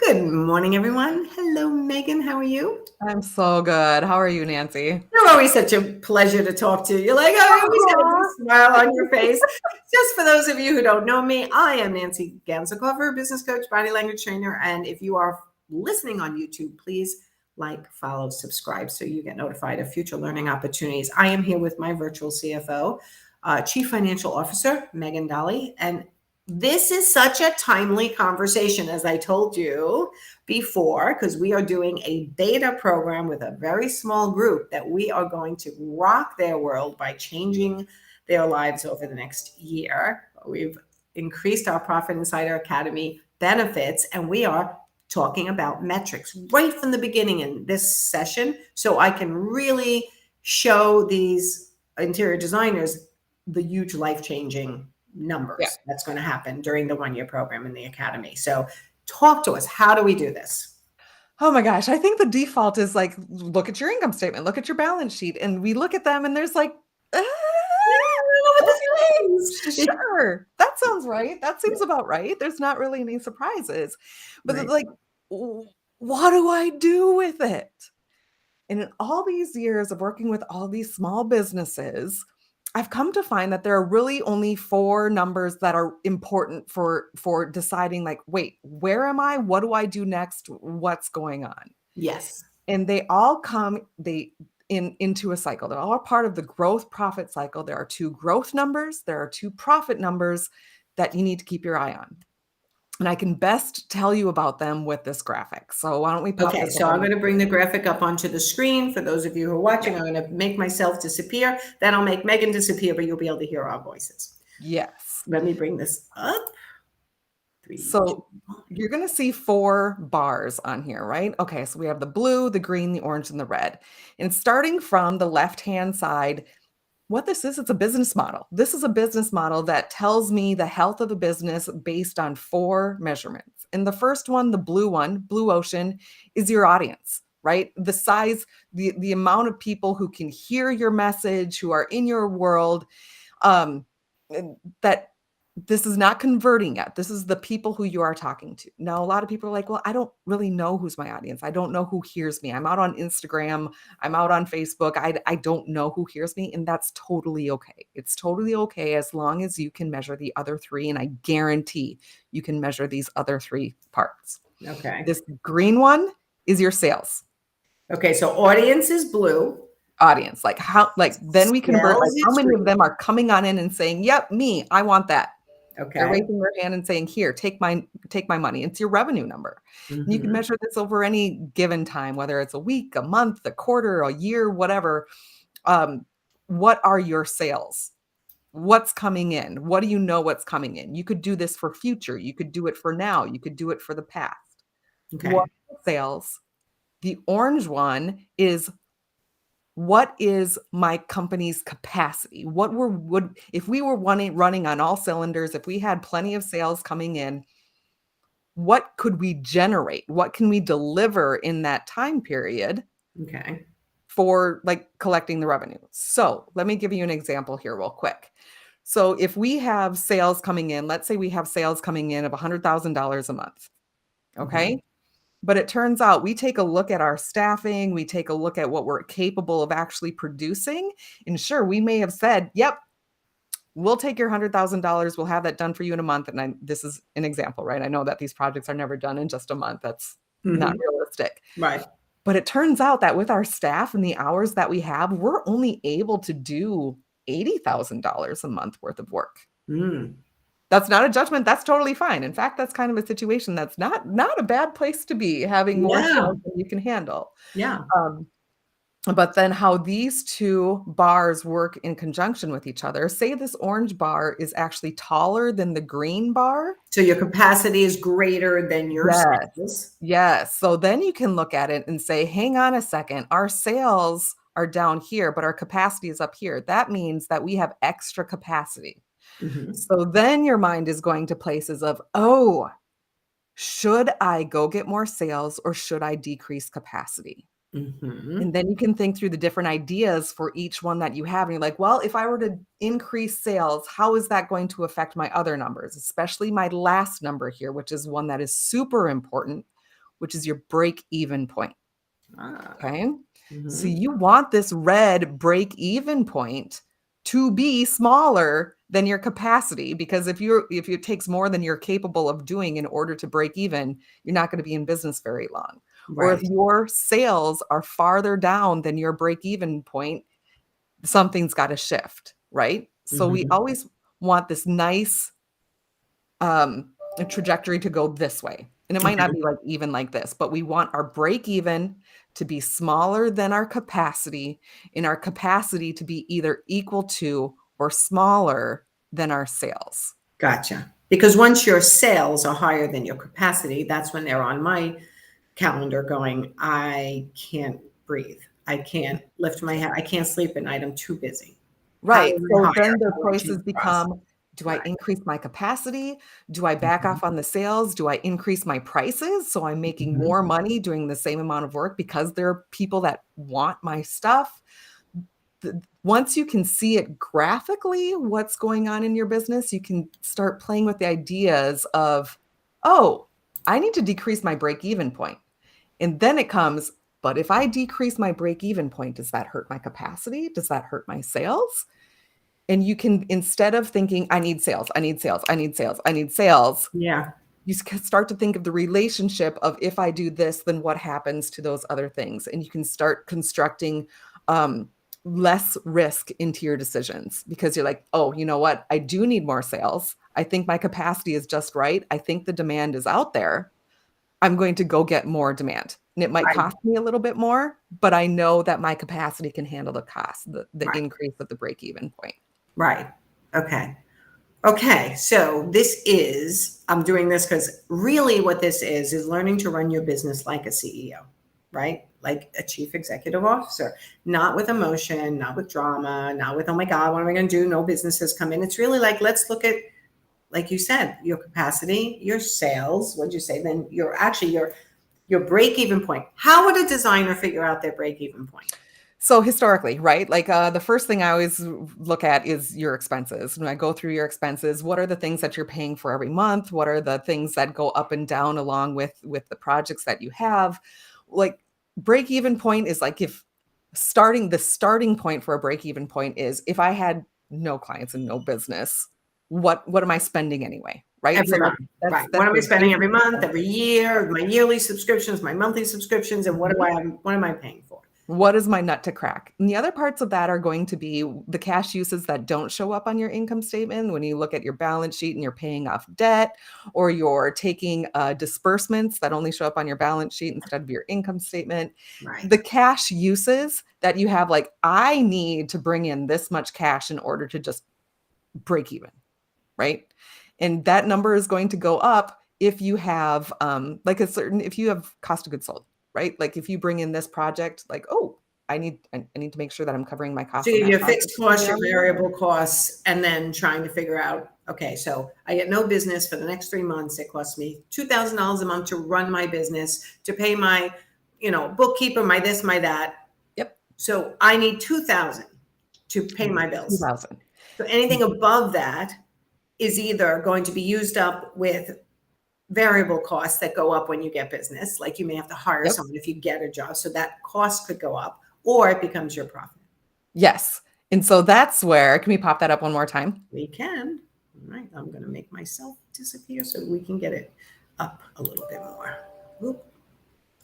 Good morning, everyone. Hello, Megan. How are you? I'm so good. How are you, Nancy? You're always such a pleasure to talk to. You're like, oh, you always got a big Aw. smile on your face. Just for those of you who don't know me, I am Nancy Gansakover, business coach, body language trainer. And if you are listening on YouTube, please like, follow, subscribe so you get notified of future learning opportunities. I am here with my virtual CFO, Chief Financial Officer, Megan Dahle. And this is such a timely conversation, as I told you before, because we are doing a beta program with a very small group that we are going to rock their world by changing their lives over the next year. We've increased our Profit Insider Academy benefits, and we are talking about metrics right from the beginning in this session, so I can really show these interior designers the huge life-changing Yeah. numbers that's going to happen during the one-year program in the academy. So talk to us. How do we do this? Oh my gosh. I think the default is like, look at your income statement, look at your balance sheet. And we look at them and there's like, I don't know what okay, this means. sure. That sounds right. That seems about right. There's not really any surprises. But Right. like, what do I do with it? And in all these years of working with all these small businesses, I've come to find that there are really only 4 numbers that are important for deciding like, wait, where am I? What do I do next? What's going on? Yes. And they all come into a cycle. They're all part of the growth profit cycle. There are 2 growth numbers, there are 2 profit numbers that you need to keep your eye on. And I can best tell you about them with this graphic. So why don't we pop Okay, this up so I'm on the going to bring screen? the graphic up onto the screen. For those of you who are watching, I'm going to make myself disappear. Then I'll make Megan disappear, but you'll be able to hear our voices. Yes. Let me bring this up. 3, 2, So 1. you're going to see 4 bars on here, right? Okay, so we have the blue, the green, the orange, and the red. And starting from the left-hand side, what this is, it's a business model. This is a business model that tells me the health of a business based on 4 measurements. And the first one, the blue one, blue ocean, is your audience, right? The size, the amount of people who can hear your message, who are in your world, um, that this is not converting yet. This is the people who you are talking to. Now, a lot of people are like, well, I don't really know who's my audience. I don't know who hears me. I'm out on Instagram. I'm out on Facebook. I don't know who hears me. And that's totally okay. It's totally okay as long as you can measure the other 3. And I guarantee you can measure these other 3 parts. Okay. This green one is your sales Okay, so audience is blue. audience. Like how, like then we convert, like Sales how is many of green. them are coming on in and saying, yep, me, I want that. They're Okay. raising their hand and saying, "Here, take my money." It's your revenue number. And you can Mhm. measure this over any given time, whether it's a week, a month, a quarter, a year, whatever. Um, what are your sales? What's coming in? What do you know what's coming in? You could do this for future. You could do it for now. You could do it for the past. What Okay. are sales? The orange one is what is my company's capacity? What would if we were running on all cylinders, if we had plenty of sales coming in, what could we generate? What can we deliver in that time period Okay. for like collecting the revenue? So let me give you an example here real quick. So if we have sales coming in, let's say we have sales coming in of $100,000 a month. Mhm. Okay. But it turns out we take a look at our staffing, we take a look at what we're capable of actually producing. And sure, we may have said, yep, we'll take your $100,000. We'll have that done for you in a month. And this is an example, right? I know that these projects are never done in just a month. That's not Mhm. realistic. Right. But it turns out that with our staff and the hours that we have, we're only able to do $80,000 a month worth of work. Mm. That's not a judgment. That's totally fine. In fact, that's kind of a situation that's not a bad place to be, having more Yeah. sales than you can handle. Yeah. Um, but then how these 2 bars work in conjunction with each other. Say this orange bar is actually taller than the green bar. So your capacity is greater than your Yes. sales. Yes. So then you can look at it and say, hang on a second, our sales are down here, but our capacity is up here. That means that we have extra capacity. Mhm. So then your mind is going to places of, oh, should I go get more sales or should I decrease capacity? And Mhm. then you can think through the different ideas for each one that you have. And you're like, well, if I were to increase sales, how is that going to affect my other numbers, especially my last number here, which is one that is super important, which is your break-even point. Ah, Okay. So mhm. you want this red break-even point to be smaller than your capacity, because if it takes more than you're capable of doing in order to break even, you're not going to be in business very long. Or if Right. your sales are farther down than your break-even point, something's got to shift, right? So we Mhm. always want this nice um trajectory to go this way. And it might not Okay. be like even like this, but we want our break even to be smaller than our capacity, and our capacity to be either equal to or smaller than our sales. Gotcha. Because once your sales are higher than your capacity, that's when they're on my calendar going, I can't breathe. I can't lift my head. I can't sleep at night. I'm too busy. How Right. do I So hire? then the How do I change choices the process? become, do I Right. increase my capacity? Do I back Mhm. off on the sales? Do I increase my prices so I'm making Mhm. more money doing the same amount of work because there are people that want my stuff? Once you can see it graphically, what's going on in your business, you can start playing with the ideas of, oh, I need to decrease my break even point. And then it comes, but if I decrease my break even point, does that hurt my capacity? Does that hurt my sales? And you can, instead of thinking, I need sales, I need sales, I need sales, I need sales, Yeah. you start to think of the relationship of, if I do this, then what happens to those other things? And you can start constructing um, less risk into your decisions, because you're like, oh, you know what? I do need more sales. I think my capacity is just right. I think the demand is out there. I'm going to go get more demand. And it might Right. cost me a little bit more, but I know that my capacity can handle the cost, the Right. increase of the break even point. Right. Okay. Okay, so this is, I'm doing this because really what this is learning to run your business like a CEO, right? Like a chief executive officer, not with emotion, not with drama, not with, oh my God, what am I going to do? No businesses come in. It's really like, let's look at, like you said, your capacity, your sales, what'd you say? Then your break even point. How would a designer figure out their break even point? So historically, right? Like the first thing I always look at is your expenses. When I go through your expenses, what are the things that you're paying for every month? What are the things that go up and down along with the projects that you have? Like, break even point is like, if the starting point for a break even point is, if I had no clients and no business, what am I spending anyway? Right? So Every month, right? What that's am I your spending basic every month, expense. every year? My yearly subscriptions, my monthly subscriptions, and Mhm. what am I paying for? What is my nut to crack? And the other parts of that are going to be the cash uses that don't show up on your income statement. When you look at your balance sheet and you're paying off debt, or you're taking disbursements that only show up on your balance sheet instead of your income statement. Right. The cash uses that you have, like, I need to bring in this much cash in order to just break even, right? And that number is going to go up if you have if you have cost of goods sold, right? Like, if you bring in this project, like, oh, I need to make sure that I'm covering my So costs on you have that your project fixed for the costs, your value. variable costs, and then trying to figure out, okay, so I get no business for the next 3 months. It costs me $2,000 a month to run my business, to pay my, bookkeeper, my this, my that. Yep. So I need 2,000 to pay I need my bills. 2,000. So anything above that is either going to be used up with variable costs that go up when you get business, like you may have to hire Yep. someone if you get a job, so that cost could go up, or it becomes your profit. Yes. And so that's where, can we pop that up one more time? We can. All right, I'm going to make myself disappear so we can get it up a little bit more. Oop.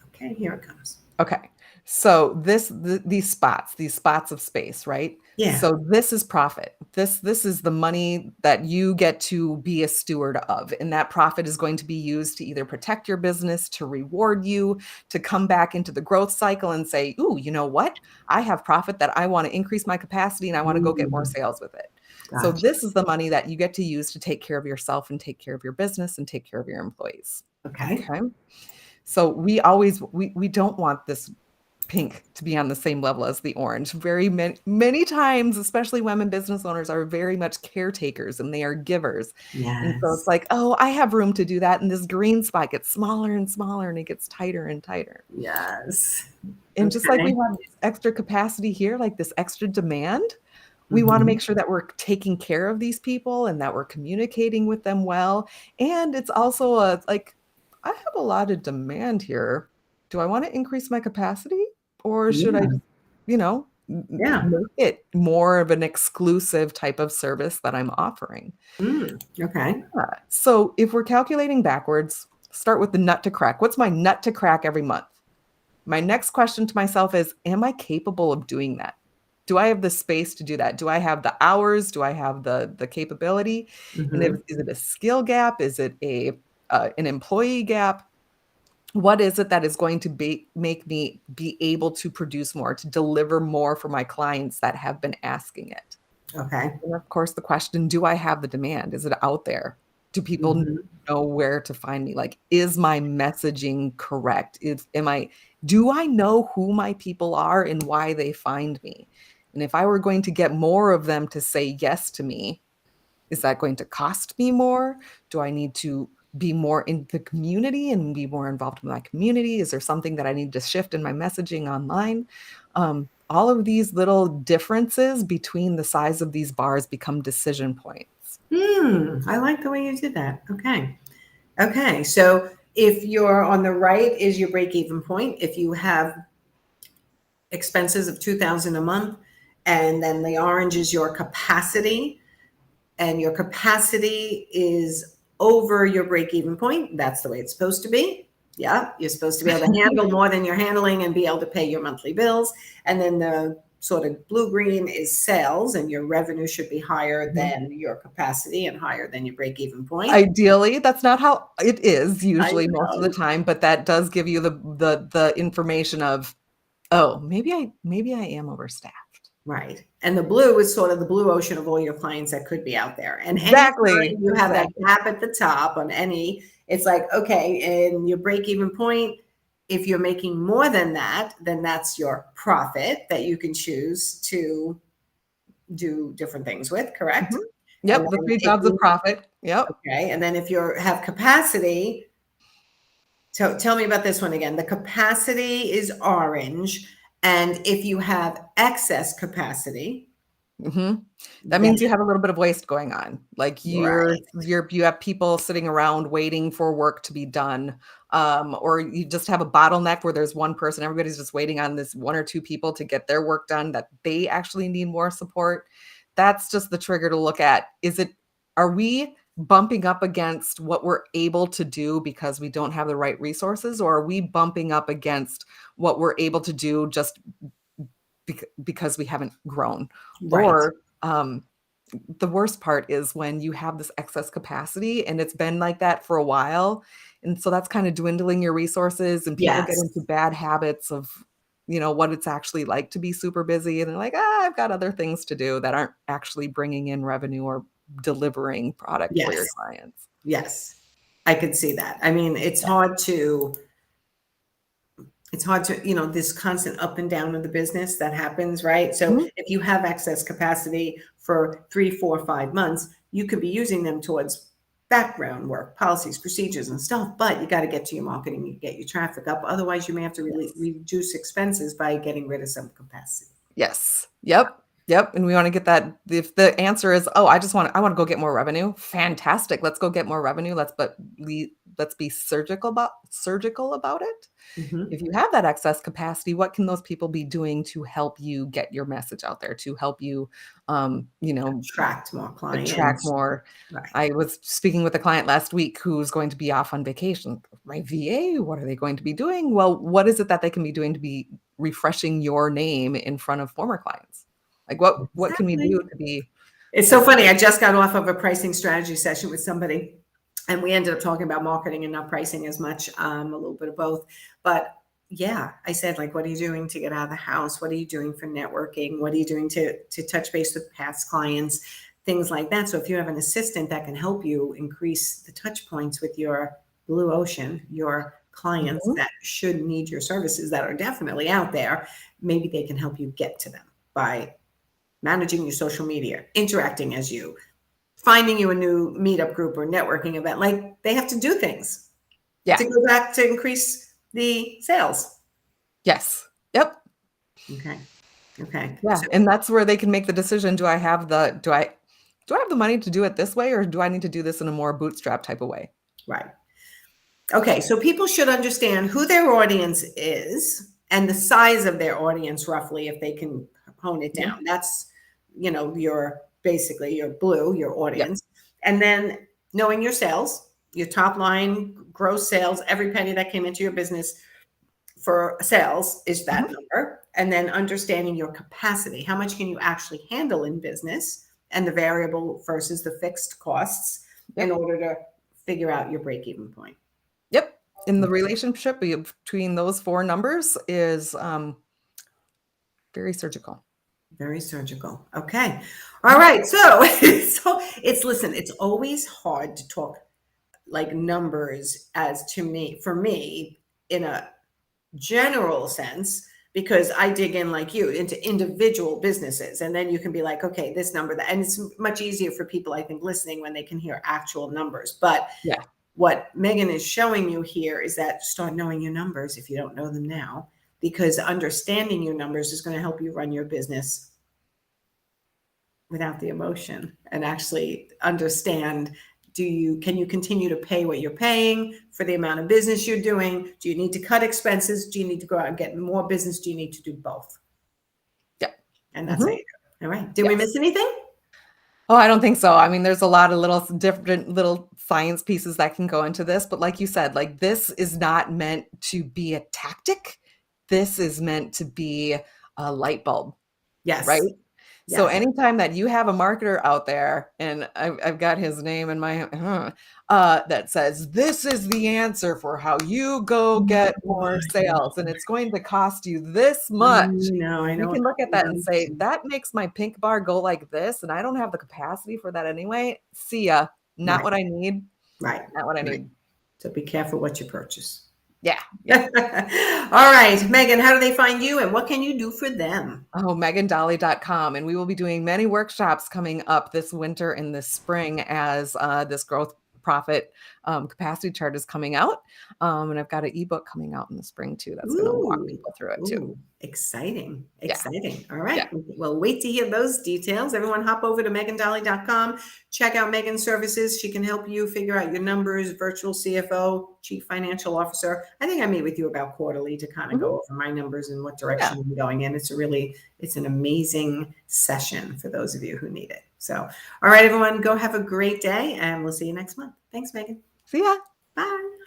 Okay, here it comes. Okay. So these spots of space, right? Yeah. So this is profit. This is the money that you get to be a steward of. And that profit is going to be used to either protect your business, to reward you, to come back into the growth cycle and say, ooh, you know what? I have profit that I want to increase my capacity, and I want to go get more Mm, sales with it. So gotcha. this is the money that you get to use to take care of yourself and take care of your business and take care of your employees. Okay. Okay. So we don't want this pink to be on the same level as the orange. Very many times, especially women business owners are very much caretakers, and they are givers. And so it's Yes. like, oh, I have room to do that. And this green spot gets smaller and smaller, and it gets tighter and tighter. Yes. And just like we Okay. have this extra capacity here, like this extra demand, we want to Hmm. make sure that we're taking care of these people and that we're communicating with them well. And it's also I have a lot of demand here. Do I want to increase my capacity or should I Yeah. just, Yeah. make it more of an exclusive type of service that I'm offering? Okay. So if we're calculating backwards, start with the nut to crack. What's my nut to crack every month? My next question to myself is, am I capable of doing that? Do I have the space to do that? Do I have the hours? Do I have the capability? And Hmm. is it a skill gap? Is it an employee gap? What is it that is going to make me be able to produce more, to deliver more for my clients that have been asking it? Okay. And of course, the question, do I have the demand? Is it out there? Do people Hmm. know where to find me? Like, is my messaging correct? Do I know who my people are and why they find me? And if I were going to get more of them to say yes to me, is that going to cost me more? Do I need to be more in the community and be more involved in my community? Is there something that I need to shift in my messaging online? All of these little differences between the size of these bars become decision points. I like the way you did that. Okay. Okay. So if you're on the right is your break even point. If you have expenses of 2,000 a month, and then the orange is your capacity, and your capacity is over your break even point. That's the way it's supposed to be. Yeah, you're supposed to be able to handle more than you're handling and be able to pay your monthly bills. And then the sort of blue green is sales, and your revenue should be higher Mhm. than your capacity and higher than your break even point. Ideally, that's not how it is I usually most of the know. time, but that does give you the information of, oh, maybe I am overstaffed. Right. And the blue is sort of the blue ocean of all your clients that could be out there. And anytime Exactly. you have that Exactly. gap at the top on any, it's like, okay, and your break even point, if you're making more than that, then that's your profit that you can choose to do different things with, correct? Mhm. And Yep, the then 3 if jobs of you, profit. Yep. okay, and then if you have capacity, so tell me about this one again. The capacity is orange. And if you have excess capacity, Mhm. That then means you have a little bit of waste going on. Like right. you have people sitting around waiting for work to be done, or you just have a bottleneck where there's one person, everybody's just waiting on this 1 or 2 people to get their work done that they actually need more support. That's just the trigger to look at. Are we bumping up against what we're able to do because we don't have the right resources, or are we bumping up against what we're able to do just because we haven't grown? Right. Or, the worst part is when you have this excess capacity and it's been like that for a while, and so that's kinda dwindling your resources and people get Yes. into bad habits of, what it's actually like to be super busy, and they're like, I've got other things to do," that aren't actually bringing in revenue or delivering product for your Yes. clients. Yes. I could see that. I mean, it's hard to, this constant up and down of the business that happens, right? So Mhm. if you have excess capacity for 3, 4, 5 months, you could be using them towards background work, policies, procedures, and stuff, but you got to get to your marketing, you get your traffic up. Otherwise, you may have to Yes. reduce expenses by getting rid of some capacity. Yes. Yep. Yep, and we wanna get that if the answer is, "Oh, I wanna go get more revenue," fantastic, let's go get more revenue, let's be surgical about it. Mhm. If you have that excess capacity, what can those people be doing to help you get your message out there, to help you, um, you know, Attract more attract clients. more? Right. I was speaking with a client last week who's going to be off on vacation. My VA, what are they going to be doing? Well, what is it that they can be doing to be refreshing your name in front of former clients? Like what can we Exactly. do to be It's so funny. I just got off of a pricing strategy session with somebody, and we ended up talking about marketing and not pricing as much, a little bit of both. But yeah, I said, like, what are you doing to get out of the house? What are you doing for networking? What are you doing to touch base with past clients? Things like that. So if you have an assistant that can help you increase the touch points with your blue ocean, your clients Mhm. that should need your services that are definitely out there, maybe they can help you get to them by managing your social media, interacting as you, finding you a new meetup group or networking event. Like they have to do things Yeah. to go back to increase the sales. Yes. Yep. Okay. Okay. Yeah, So, and that's where they can make the decision, do I have the money to do it this way, or do I need to do this in a more bootstrap type of way? right. Okay, so people should understand who their audience is and the size of their audience roughly if they can hone it Mhm. down. That's, your basically your blue, your Yep. audience. And then knowing your sales, your top line gross sales, every penny that came into your business for sales is that Mhm. number. And then understanding your capacity. How much can you actually handle in business and the variable versus the fixed costs in Yep. order to figure out your break even point. Yep. And the relationship between those 4 numbers is, very surgical. Very surgical. Okay. All Mhm. right. So, listen, it's always hard to talk like numbers as to me, for me, in a general sense, because I dig in like you into individual businesses. And then you can be like, okay, this number, that, and it's much easier for people, I think, listening when they can hear actual numbers. But Yeah. what Megan is showing you here is that start knowing your numbers if you don't know them now, because understanding your numbers is going to help you run your business without the emotion and actually understand, can you continue to pay what you're paying for the amount of business you're doing? Do you need to cut expenses? Do you need to go out and get more business? Do you need to do both? Yeah. And that's how Mhm. you do. All right. Did we Yes. miss anything? Oh, I don't think so. I mean, there's a lot of different little science pieces that can go into this, but like you said, like this is not meant to be a tactic. This is meant to be a light bulb, right? Yes. So Yes. anytime that you have a marketer out there, and I've got his name in my that says this is the answer for how you go get Oh, more sales, and it's going to cost you this much. I We know a can look at couple of that and those. say that makes my pink bar go like this, and I don't have the capacity for that anyway. See ya. Not Right. what I need. Right. Not what I Right. need. So be careful what you purchase. Yeah, yeah. All right, Megan, how do they find you and what can you do for them? Oh, megandahle.com. And we will be doing many workshops coming up this winter and this spring as this growth profit capacity chart is coming out. And I've got an ebook coming out in the spring too that's going to walk Ooh, people through it too. ooh, exciting, Yeah, exciting. All yeah. right. Well, wait to hear those details. Everyone hop over to megandahle.com. Check out Megan's services. She can help you figure out your numbers, virtual CFO, chief financial officer. I think I meet with you about quarterly to kind of Mhm. go over my numbers and what Yeah. direction I'm going in. It's an amazing session for those of you who need it. So, all right, everyone, go have a great day and we'll see you next month. Thanks, Megan. See ya. Bye.